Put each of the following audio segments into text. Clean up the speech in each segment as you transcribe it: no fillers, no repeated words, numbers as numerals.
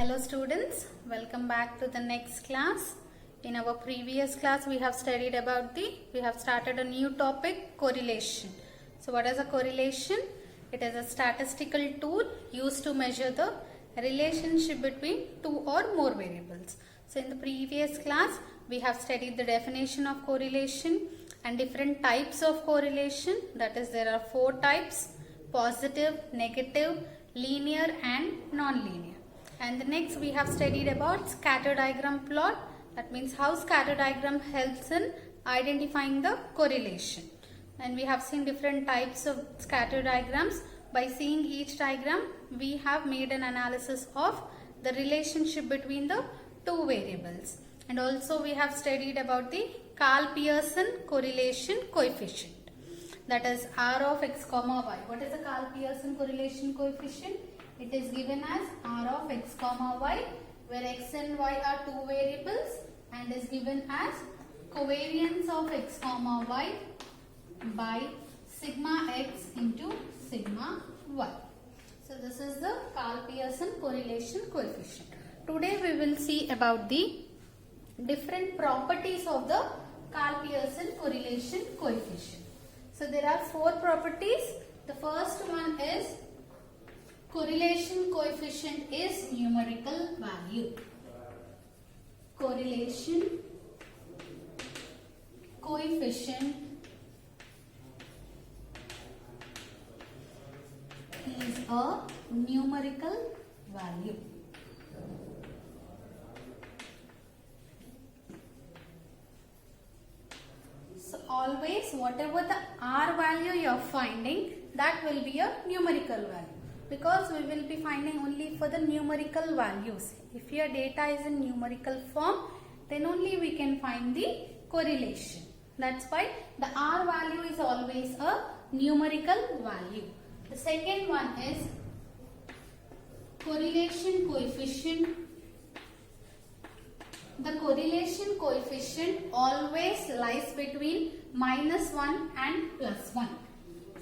Hello students, welcome back to the next class. In our previous class we have started a new topic, correlation. So what is a correlation? It is a statistical tool used to measure the relationship between two or more variables. So in the previous class we have studied the definition of correlation and different types of correlation. That is, there are 4 types: positive, negative, linear and non-linear. And the next we have studied about scatter diagram plot. That means how scatter diagram helps in identifying the correlation. And we have seen different types of scatter diagrams. By seeing each diagram, we have made an analysis of the relationship between the two variables. And also we have studied about the Karl-Pearson correlation coefficient. That is R of x comma y. What is the Karl-Pearson correlation coefficient? It is given as R of x comma y, where x and y are two variables, and is given as covariance of x comma y by sigma x into sigma y. So this is the Karl-Pearson correlation coefficient. Today we will see about the different properties of the Karl-Pearson correlation coefficient. So there are 4 properties. The first one is correlation coefficient is numerical value. Correlation coefficient is a numerical value. So always whatever the R value you are finding, that will be a numerical value, because we will be finding only for the numerical values. If your data is in numerical form, then only we can find the correlation. That's why the R value is always a numerical value. The second one is correlation coefficient. The correlation coefficient always lies between -1 and +1.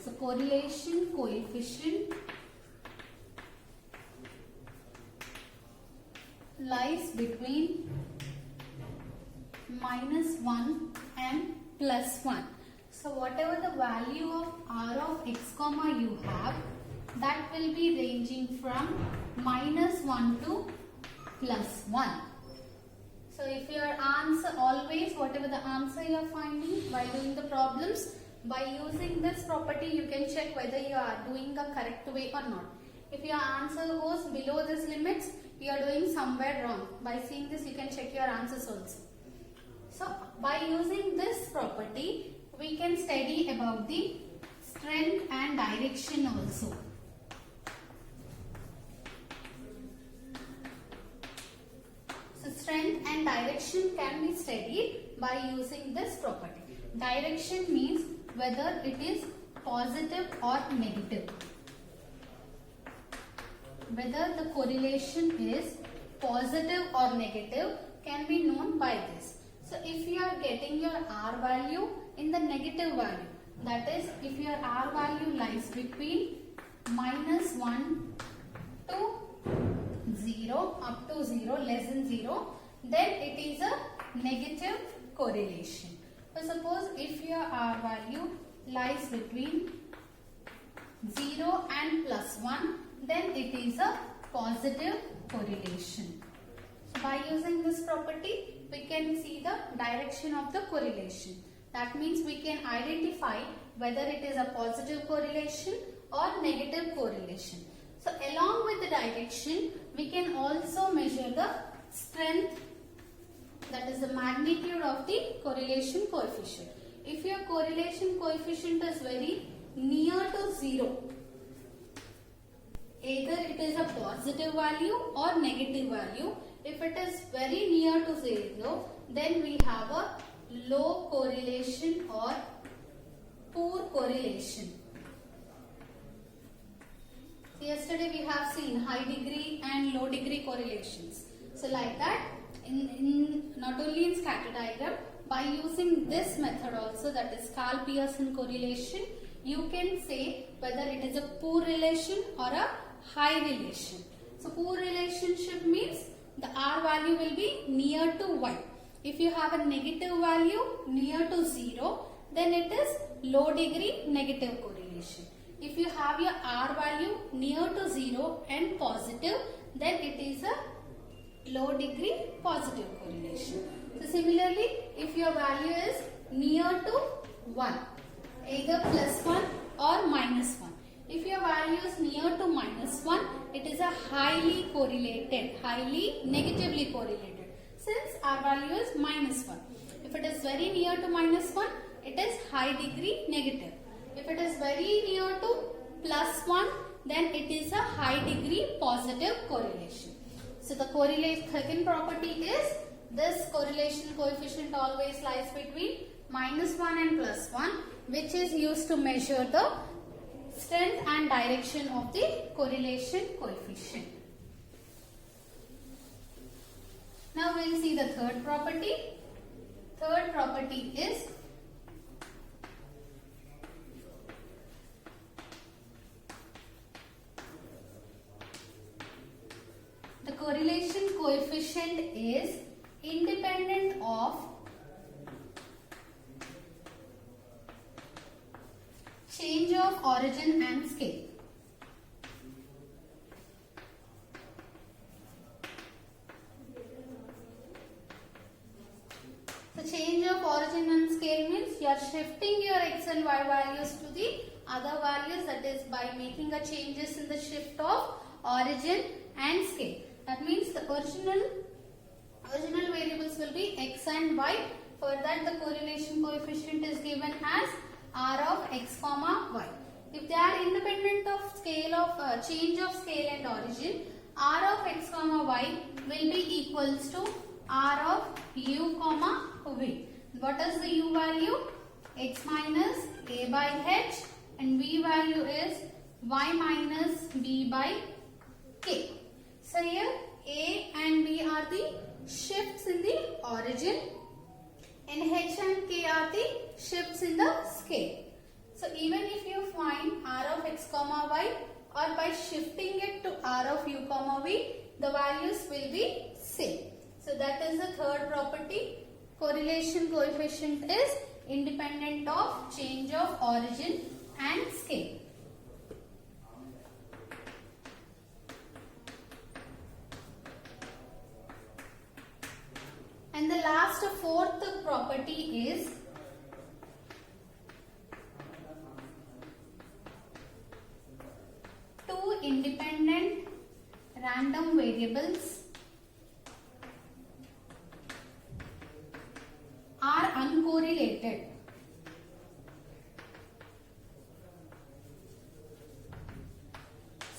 So correlation coefficient lies between -1 and +1. So whatever the value of R of x comma you have, that will be ranging from -1 to +1. So if your answer, always whatever the answer you are finding while doing the problems, by using this property you can check whether you are doing the correct way or not. If your answer goes below this limits, you are doing somewhere wrong. By seeing this you can check your answers also. So by using this property we can study about the strength and direction also. So strength and direction can be studied by using this property. Direction means whether it is positive or negative. Whether the correlation is positive or negative can be known by this. So if you are getting your R value in the negative value, that is, if your R value lies between -1 to 0 up to 0, less than 0, then it is a negative correlation. So suppose if your R value lies between 0 and +1, then it is a positive correlation. So by using this property, we can see the direction of the correlation. That means we can identify whether it is a positive correlation or negative correlation. So along with the direction, we can also measure the strength, that is the magnitude of the correlation coefficient. If your correlation coefficient is very near to 0, either it is a positive value or negative value. If it is very near to 0, then we have a low correlation or poor correlation. So yesterday we have seen high degree and low degree correlations. So like that, in not only in scatter diagram, by using this method also, that is Karl-Pearson correlation, you can say whether it is a poor relation or a high relation. So poor relationship means value will be near to y. If you have a negative value near to 0, then it is low degree negative correlation. If you have your R value near to 0 and positive, then it is a low degree positive correlation. So similarly, if your value is near to 1, either +1 or -1. If your value is near to -1, it is a highly correlated, highly negatively correlated, since our value is -1. If it is very near to -1, it is high degree negative. If it is very near to +1, then it is a high degree positive correlation. So the second property is this correlation coefficient always lies between -1 and +1, which is used to measure the strength and direction of the correlation coefficient. Now we will see the third property. Third property is the correlation coefficient is independent of change of origin and scale. So change of origin and scale means you are shifting your x and y values to the other values, that is by making a changes in the shift of origin and scale. That means the original variables will be x and y. For that the correlation coefficient is given as R of x comma y. If they are independent of scale of change of scale and origin, R of x comma y will be equals to R of u comma v. What is the u value? X minus a by h, and v value is y minus b by k. So here a and b are the shifts in the origin, and h and k are the shifts in the scale. So even if you find R of x comma y, or by shifting it to R of u comma v, the values will be same. So that is the third property. Correlation coefficient is independent of change of origin and scale. And the last fourth property is two independent random variables are uncorrelated.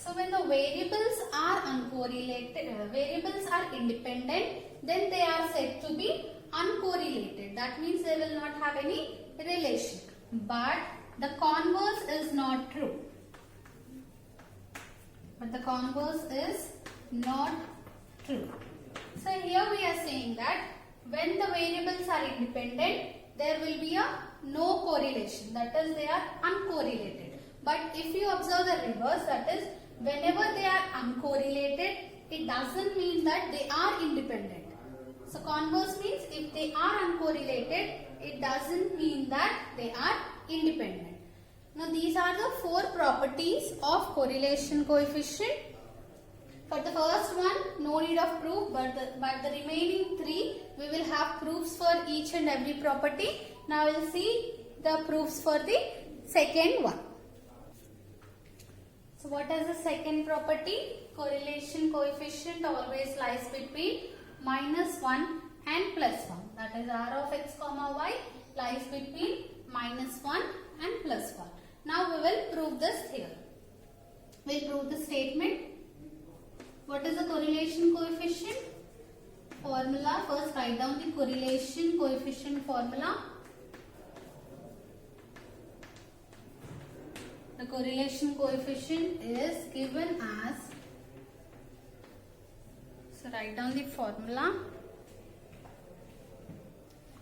So when the variables are uncorrelated, variables are independent, then they are said to be uncorrelated. That means they will not have any relation. But the converse is not true. But the converse is not true. So here we are saying that when the variables are independent, there will be a no correlation. That is, they are uncorrelated. But if you observe the reverse, that is, whenever they are uncorrelated, it doesn't mean that they are independent. So converse means if they are uncorrelated, it doesn't mean that they are independent. Now these are the four properties of correlation coefficient. For the first one, no need of proof, but the remaining three, we will have proofs for each and every property. Now we will see the proofs for the second one. So what is the second property? Correlation coefficient always lies between -1 and +1. That is, R of x comma y lies between -1 and +1. Now we will prove this theorem. We will prove the statement. What is the correlation coefficient? Formula. First write down the correlation coefficient formula. The correlation coefficient is given as, so write down the formula.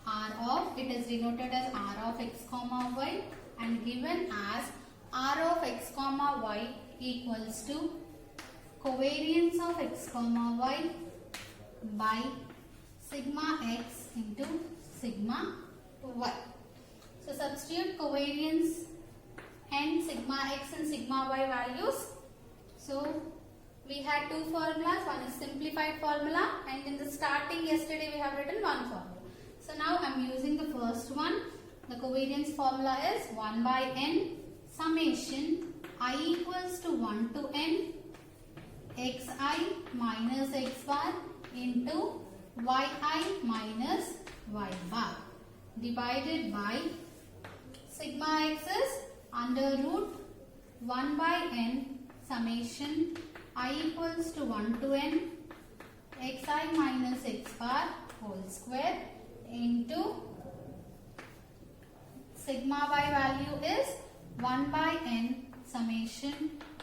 R of, it is denoted as R of x comma y, and given as R of x comma y equals to covariance of x comma y by sigma x into sigma y. So substitute covariance and sigma x and sigma y values. So we had two formulas. One is simplified formula, and in the starting yesterday we have written one formula. So now I am using the first one. The covariance formula is 1 by n summation I equals to 1 to n xi minus x bar into yi minus y bar divided by sigma x is under root 1 by n summation I equals to 1 to n xi minus x bar whole square into sigma y value is 1 by n summation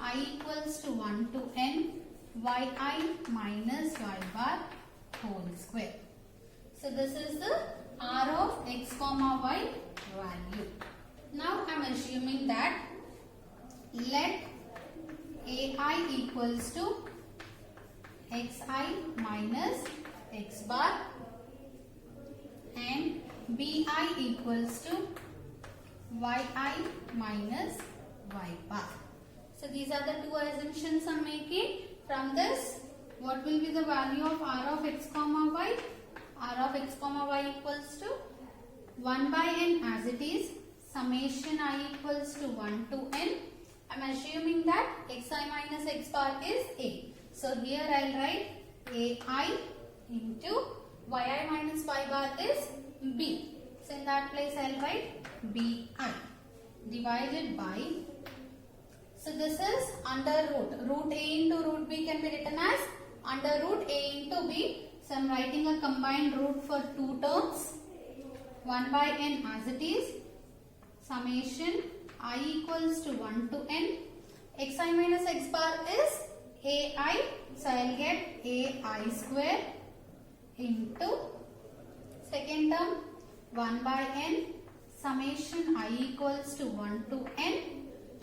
I equals to 1 to n yi minus y bar whole square. So this is the r of x comma y value. Now I am assuming that let ai equals to xi minus x bar and bi equals to yi minus y bar. So these are the two assumptions I am making. From this, what will be the value of r of x comma y? R of x comma y equals to 1 by n as it is, summation I equals to 1 to n. I am assuming that xi minus x bar is a. So here I will write ai into yi minus y bar is b. So in that place I will write bi divided by, so this is under root. Root a into root b can be written as under root a into b. So I am writing a combined root for two terms. 1 by n as it is, summation I equals to 1 to n. xi minus x bar is ai. So I will get ai square into second term 1 by n summation I equals to 1 to n.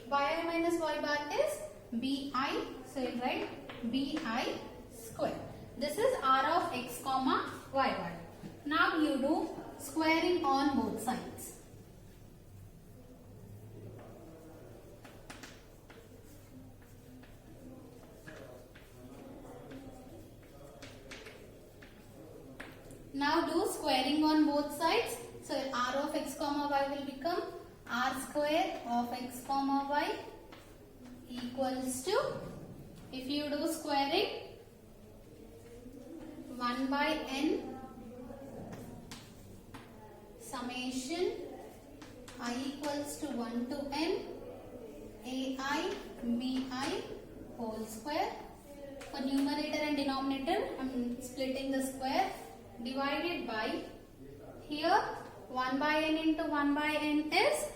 yi minus y bar is bi. So you write bi square. This is r of x comma y value. Now you do squaring on both sides. Now do squaring on both sides. So r of x comma y will become r square of x comma y equals to, if you do squaring, 1 by n summation I equals to 1 to n ai bi whole square. For numerator and denominator I am splitting the square, divided by, here 1 by n into 1 by n is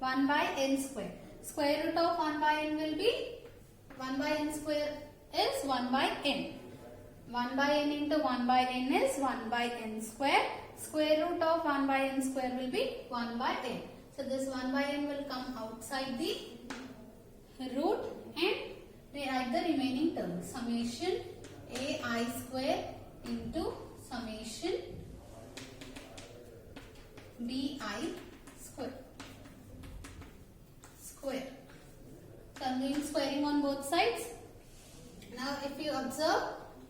1 by n square. Square root of 1 by n will be 1 by n square is 1 by n. 1 by n into 1 by n is 1 by n square. Square root of 1 by n square will be 1 by n. So this 1 by n will come outside the root and write the remaining term. Summation ai square into summation bi square. So I am doing squaring on both sides. Now if you observe,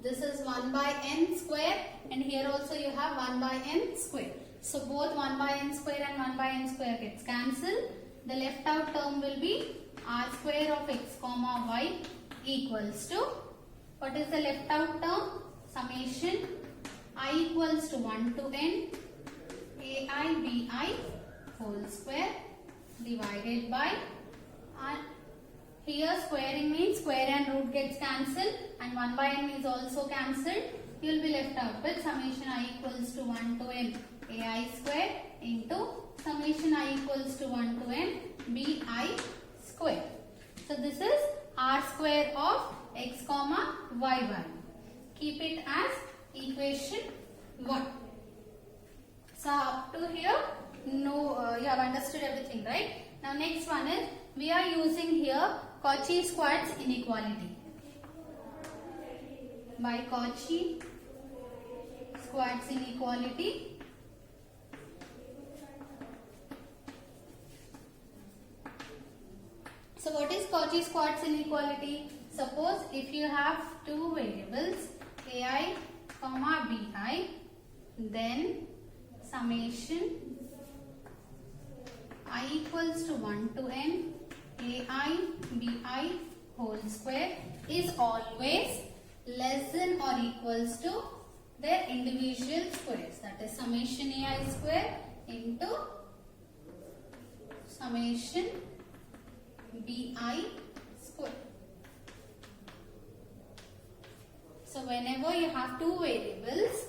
this is 1 by n square and here also you have 1 by n square. So both 1 by n square and 1 by n square gets cancelled. The left out term will be r square of x comma y equals to, what is the left out term? Summation I equals to 1 to n ai bi whole square divided by, here squaring means square and root gets cancelled and 1 by n is also cancelled. You will be left out with summation I equals to 1 to n ai square into summation I equals to 1 to n bi square. So this is r square of x comma y value. Keep it as equation 1. So up to here, you have understood everything, right? Now next one is, we are using here Cauchy-Schwarz inequality. By Cauchy Cauchy-Schwarz inequality. So what is Cauchy-Schwarz inequality? Suppose if you have two variables ai comma bi, then summation I equals to 1 to n ai bi whole square is always less than or equals to their individual squares, that is summation ai square into summation bi square. So whenever you have two variables,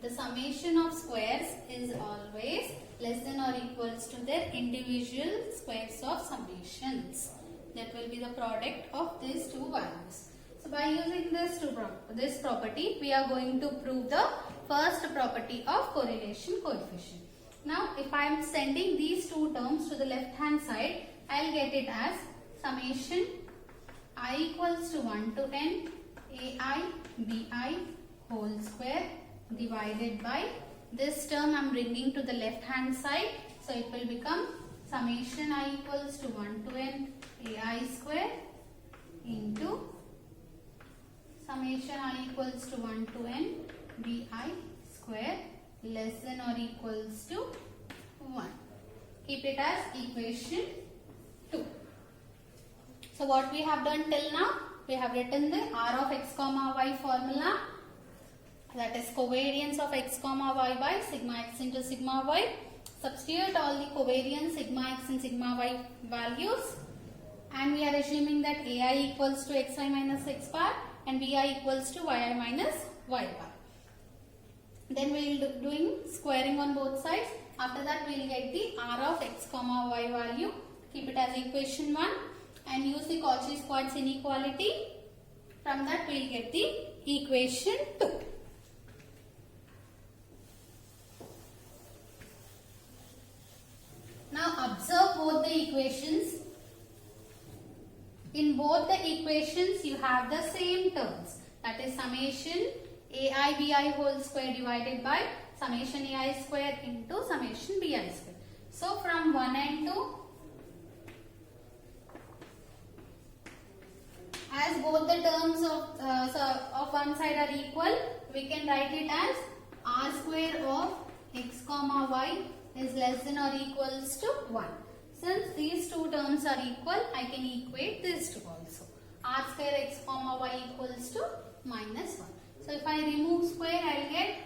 the summation of squares is always less than or equals to their individual squares of summations. That will be the product of these two values. So by using this property, we are going to prove the first property of correlation coefficient. Now if I am sending these two terms to the left hand side, I will get it as summation I equals to 1 to n ai bi whole square divided by this term I am bringing to the left hand side. So it will become summation I equals to 1 to n ai square into summation I equals to 1 to n bi square less than or equals to 1. Keep it as equation 2. So what we have done till now, we have written the r of x comma y formula, that is covariance of x comma y by sigma x into sigma y. Substitute all the covariance sigma x and sigma y values, and we are assuming that ai equals to xi minus x bar and bi equals to yi minus y bar. Then we will do doing squaring on both sides. After that we will get the r of x comma y value. Keep it as equation 1 and use the Cauchy-Schwarz inequality. From that we will get the equation 2. Now observe both the equations. In both the equations you have the same terms, that is summation ai bi whole square divided by summation ai square into summation bi square. So from one and two, as both the terms of one side are equal, we can write it as r square of x comma y is less than or equals to 1. Since these two terms are equal, I can equate these two also. R square x comma y equals to minus 1. So if I remove square, I will get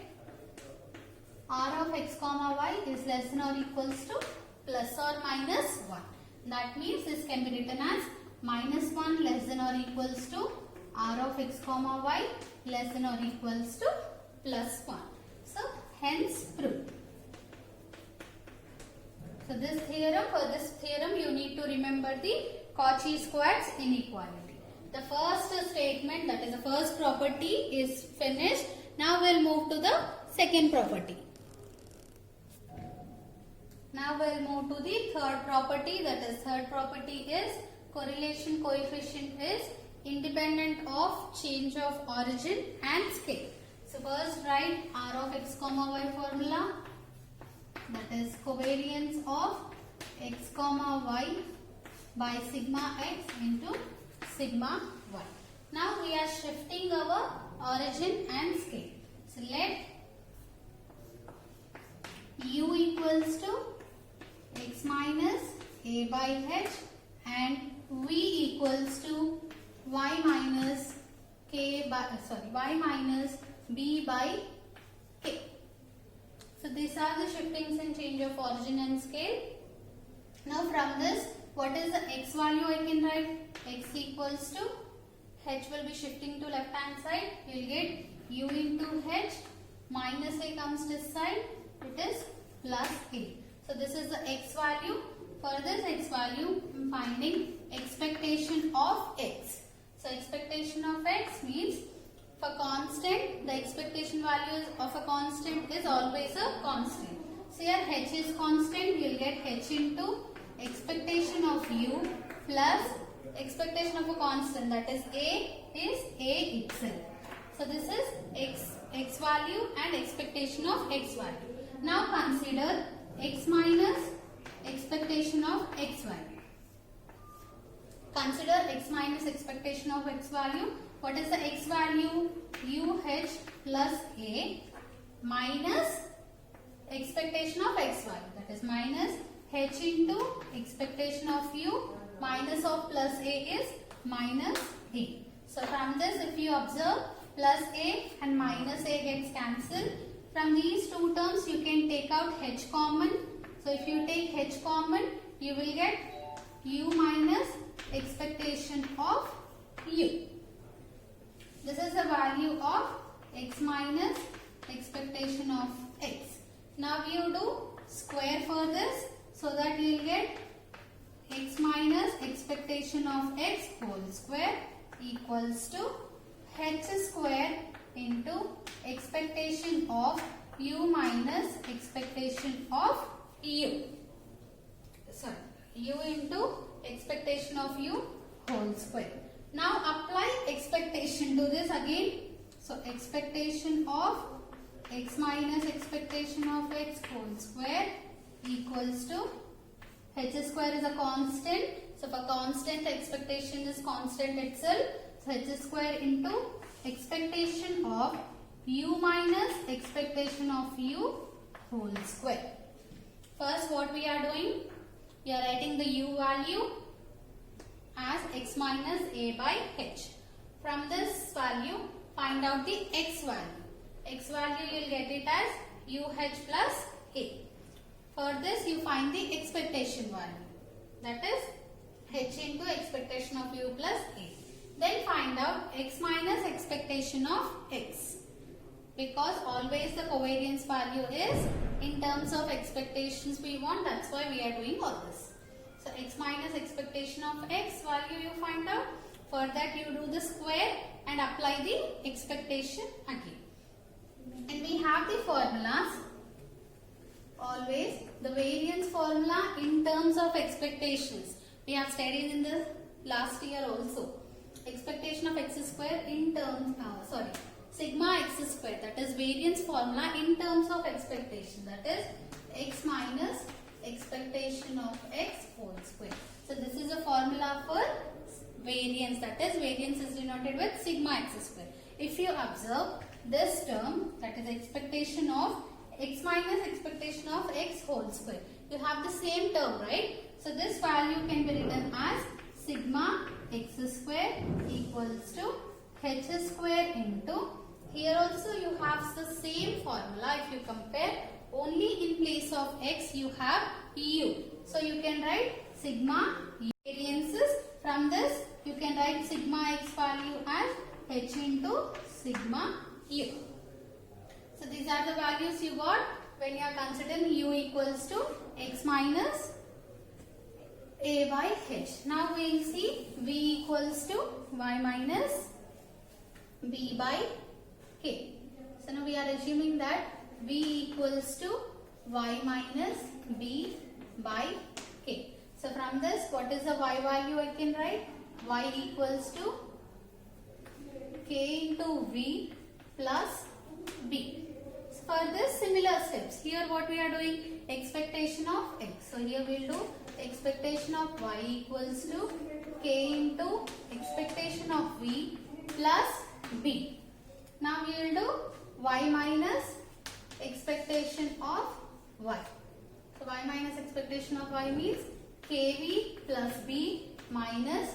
r of x comma y is less than or equals to plus or minus 1. That means this can be written as minus 1 less than or equals to r of x comma y less than or equals to plus 1. So hence proved. So this theorem, for this theorem you need to remember the Cauchy-Schwarz inequality. The first statement, that is the first property, is finished. Now we will move to the second property. Now we will move to the third property, that is third property is correlation coefficient is independent of change of origin and scale. So first write r of x comma y formula, that is covariance of x comma y by sigma x into sigma y. Now we are shifting our origin and scale. So let u equals to x minus a by h and v equals to y minus y minus b by k. So these are the shiftings and change of origin and scale. Now from this, what is the x value I can write? X equals to, h will be shifting to left hand side. You will get u into h, minus a comes this side, it is plus a. So this is the x value. For this x value, I am finding expectation of x. So expectation of x means for constant, the expectation value of a constant is always a constant. So here h is constant, you will get h into expectation of u plus expectation of a constant, that is a itself. So this is x value and expectation of x value. Now consider x minus expectation of x value. Consider x minus expectation of x value. What is the x value? UH plus A minus expectation of x value, that is minus h into expectation of u minus of plus a is minus a. So from this, if you observe, plus a and minus a gets cancelled. From these two terms you can take out h common. So if you take h common, you will get u minus expectation of u. This is the value of x minus expectation of x. Now you do square for this, so that you will get x minus expectation of x whole square equals to h square into expectation of u minus expectation of u. Sorry, u into expectation of u whole square. Now apply expectation to this again. So expectation of x minus expectation of x whole square equals to h square is a constant. So for constant, expectation is constant itself. So h square into expectation of u minus expectation of u whole square. First, what we are doing? We are writing the u value as x minus a by h. From this value, find out the x value. X value you will get it as UH plus A. For this you find the expectation value, that is h into expectation of u plus A. Then find out x minus expectation of x, because always the covariance value is in terms of expectations we want, that's why we are doing all this. So x minus expectation of x value you find out. For that you do the square and apply the expectation again. And we have the formulas. Always the variance formula in terms of expectations. We have studied in the last year also. Expectation of x square in terms, sigma x square, that is variance formula in terms of expectation, that is x minus expectation of x whole square. So this is a formula for variance, that is variance is denoted with sigma x square. If you observe this term, that is expectation of x minus expectation of x whole square, you have the same term, right? So this value can be written as sigma x square equals to h square into, here also you have the same formula. If you compare, only in place of x you have u. So you can write sigma variances. From this you can write sigma x value as h into sigma u. So these are the values you got when you are considering u equals to x minus a by h. Now we will see v equals to y minus b by k. So now we are assuming that v equals to y minus b by k. So from this, what is the y value I can write? Y equals to k into v plus b. So for this, similar steps. Here what we are doing? Expectation of x. So here we will do expectation of y equals to k into expectation of v plus b. Now we will do y minus expectation of y. So y minus expectation of y means kv plus b minus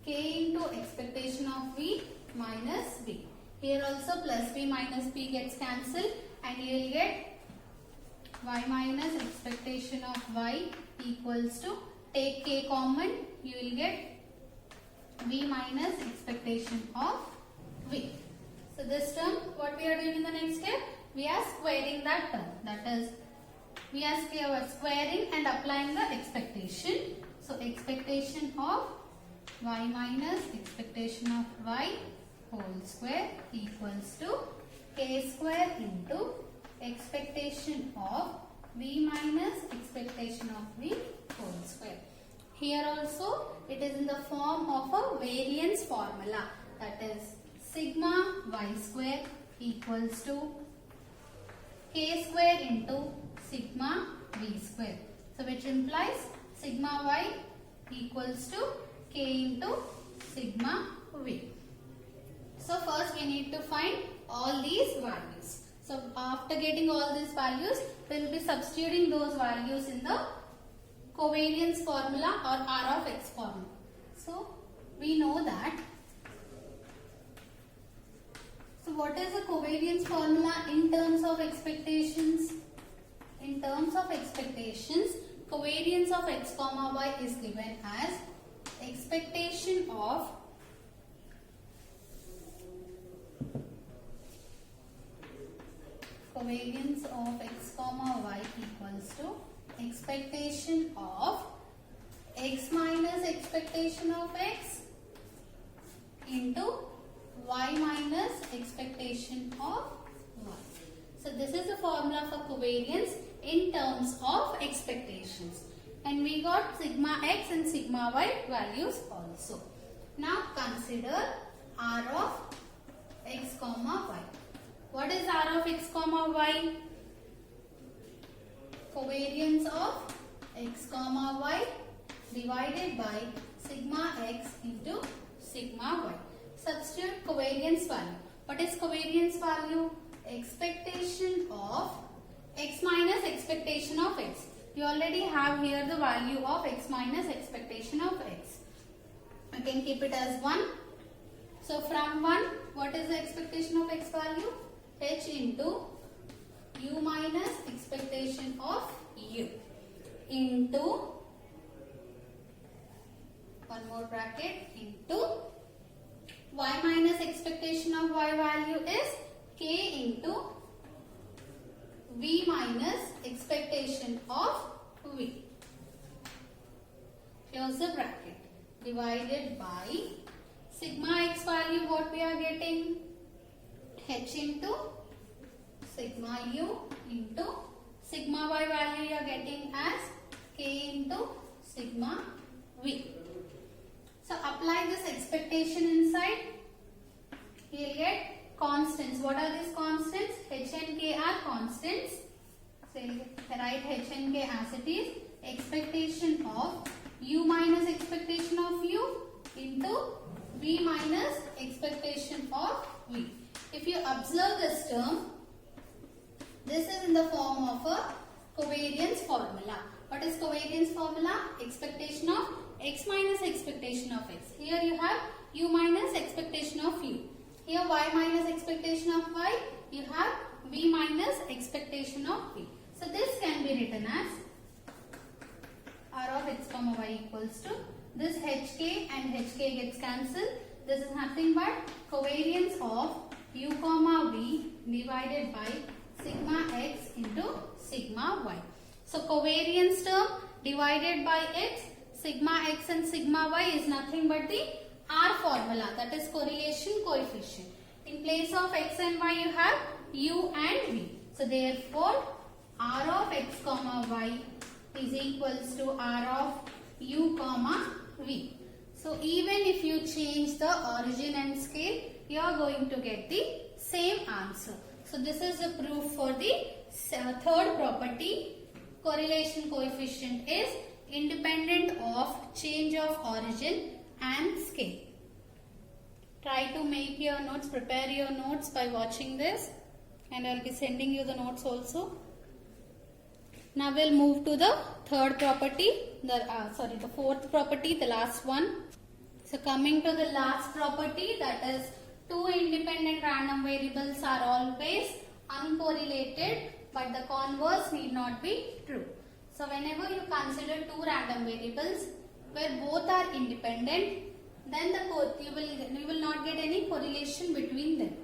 k into expectation of v minus b. Here also plus b minus b gets cancelled and you will get y minus expectation of y equals to, take k common, you will get v minus expectation of v. So this term, what we are doing in the next step? We are squaring that term. That is, we are squaring and applying the expectation. So expectation of y minus expectation of y whole square equals to k square into expectation of v minus expectation of v whole square. Here also it is in the form of a variance formula, that is sigma y square equals to k square into sigma v square. So which implies sigma y equals to k into sigma v. So first we need to find all these values. So after getting all these values, we will be substituting those values in the covariance formula or R of x formula. So we know that. So what is the covariance formula in terms of expectations? In terms of expectations, covariance of x comma y is given as expectation of covariance of x comma y equals to expectation of x minus expectation of x into y minus expectation of y. So this is the formula for covariance in terms of expectations. And we got sigma x and sigma y values also. Now consider R of x comma y. What is R of x comma y? Covariance of x comma y divided by sigma x into sigma y. Substitute covariance value. What is covariance value? Expectation of x minus expectation of x. You already have here the value of x minus expectation of x. You can keep it as 1. So from 1, what is the expectation of x value? H into u minus expectation of u into one more bracket into y minus expectation of y value is k into v minus expectation of v. Close the bracket. Divided by sigma x value, what we are getting? H into sigma u into sigma y value you are getting as k into sigma v. So apply this expectation inside. You will get constants. What are these constants? H and k are constants. So write H and k as it is. Expectation of u minus expectation of u into v minus expectation of v. If you observe this term, this is in the form of a covariance formula. What is covariance formula? Expectation of x minus expectation of x. Here you have u minus expectation of u. Here y minus expectation of y. You have v minus expectation of v. So this can be written as R of x comma y equals to this hk and hk gets cancelled. This is nothing but covariance of u comma v divided by sigma x into sigma y. So covariance term divided by x, sigma x and sigma y is nothing but the R formula, that is correlation coefficient. In place of x and y you have u and v. So therefore R of x comma y is equals to R of u comma v. So even if you change the origin and scale, you are going to get the same answer. So this is the proof for the third property. Correlation coefficient is independent of change of origin and scale. Try to make your notes, prepare your notes by watching this, and I will be sending you the notes also. Now we'll move to the third property, the fourth property, the last one. So coming to the last property, that is two independent random variables are always uncorrelated, but the converse need not be true. So whenever you consider two random variables where both are independent, then you will not get any correlation between them.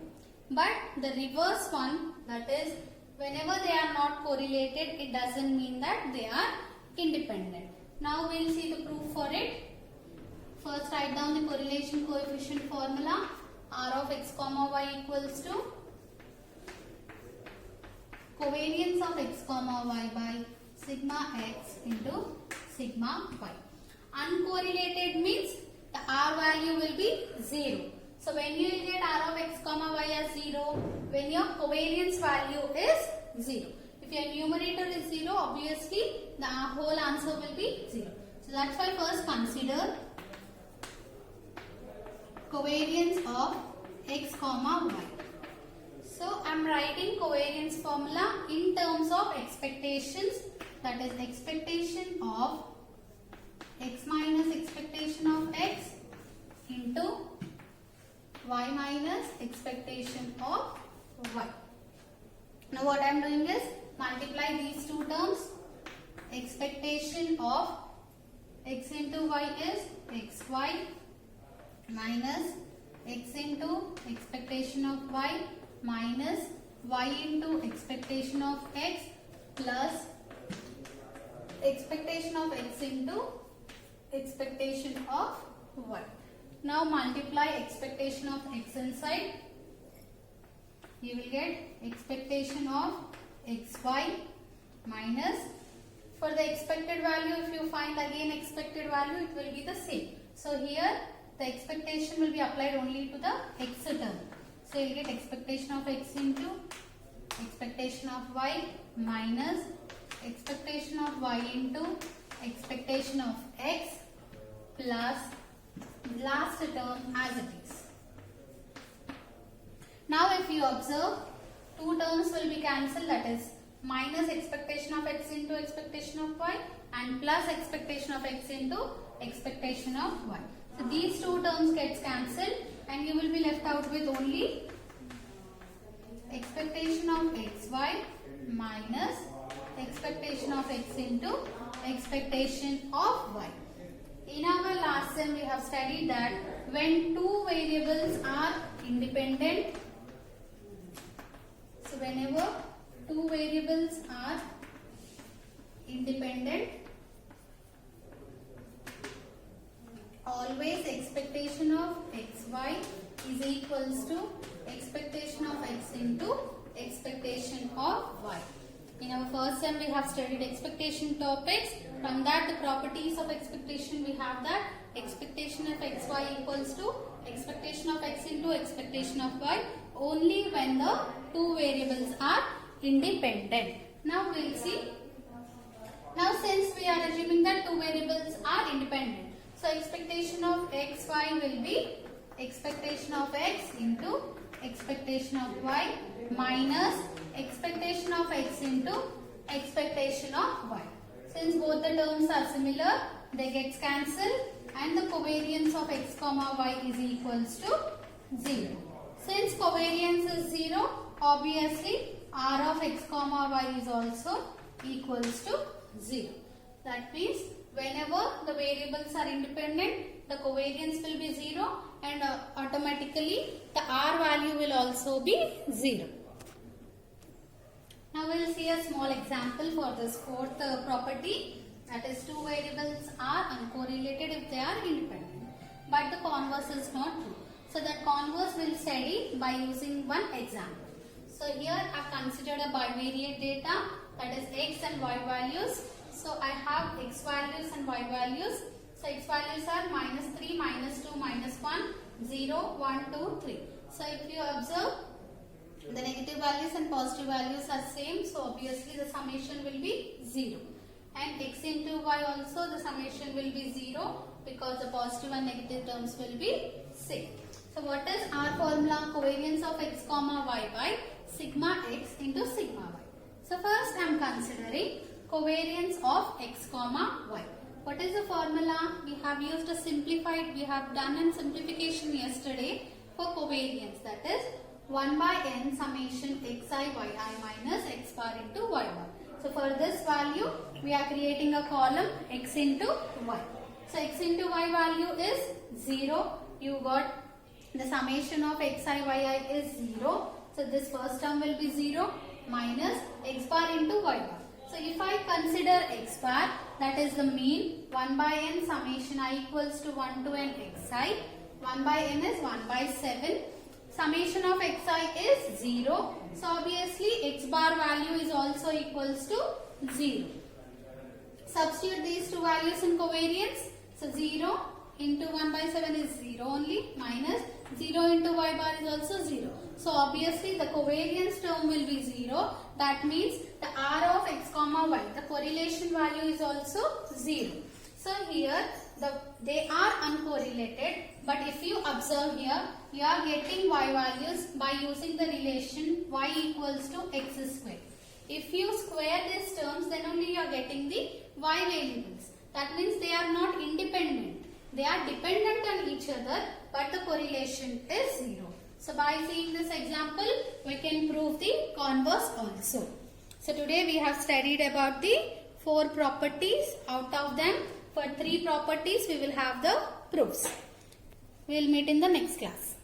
But the reverse one, that is whenever they are not correlated, it doesn't mean that they are independent. Now we will see the proof for it. First write down the correlation coefficient formula. R of x comma y equals to covariance of x comma y by sigma x into sigma y. Uncorrelated means the R value will be 0. So when you will get r of x comma y as 0, when your covariance value is 0. If your numerator is 0, obviously the whole answer will be 0. So that's why first consider covariance of x comma y. So I am writing covariance formula in terms of expectations, that is expectation of x minus expectation of x into y minus expectation of y. Now what I am doing is multiply these two terms. Expectation of x into y is xy minus x into expectation of y minus y into expectation of x plus expectation of x into expectation of y. Now multiply expectation of x inside. You will get expectation of xy minus, for the expected value, if you find again expected value, it will be the same. So here the expectation will be applied only to the x term. So you will get expectation of x into expectation of y minus expectation of y into expectation of x plus last term as it is. Now if you observe, two terms will be cancelled, that is minus expectation of x into expectation of y and plus expectation of x into expectation of y. So these two terms gets cancelled and you will be left out with only expectation of xy minus expectation of x into expectation of y. In our last sem we have studied that when two variables are independent, so whenever two variables are independent, always expectation of xy is equals to expectation of x into expectation of y. In our first sem we have studied expectation topics. From that, the properties of expectation, we have that expectation of xy equals to expectation of x into expectation of y only when the two variables are independent. Now we will see. Now since we are assuming that two variables are independent, so expectation of xy will be expectation of x into expectation of y minus expectation of x into expectation of y. Since both the terms are similar, they get cancelled and the covariance of x comma y is equals to 0. Since covariance is 0, obviously r of x comma y is also equals to 0. That means whenever the variables are independent, the covariance will be 0 and automatically the r value will also be 0. Now we will see a small example for this fourth property, that is two variables are uncorrelated if they are independent, but the converse is not true. So that converse we will study by using one example. So here I have considered a bivariate data, that is x and y values. So I have x values and y values. So x values are minus 3, minus 2, minus 1, 0, 1, 2, 3. So if you observe, the negative values and positive values are same, so obviously the summation will be 0. And x into y also the summation will be 0 because the positive and negative terms will be same. So what is our formula? Covariance of x comma y by sigma x into sigma y. So first I am considering covariance of x comma y. What is the formula? We have used a simplified, we have done a simplification yesterday for covariance, that is 1 by n summation xi yi minus x bar into y bar. So for this value, we are creating a column x into y. So x into y value is 0. You got the summation of xi yi is 0. So this first term will be 0 minus x bar into y bar. So if I consider x bar, that is the mean, 1 by n summation I equals to 1 to n xi. 1 by n is 1 by 7. Summation of xi is 0. So obviously x bar value is also equals to 0. Substitute these two values in covariance. So 0 into 1 by 7 is 0 only, minus 0 into y bar is also 0. So obviously the covariance term will be 0. That means the r of x comma y, the correlation value is also 0. So here they are uncorrelated, but if you observe here, you are getting y values by using the relation y equals to x square. If you square these terms, then only you are getting the y variables. That means they are not independent. They are dependent on each other, but the correlation is 0. So by seeing this example, we can prove the converse also. So today we have studied about the 4 properties. Out of them, for 3 properties, we will have the proofs. We will meet in the next class.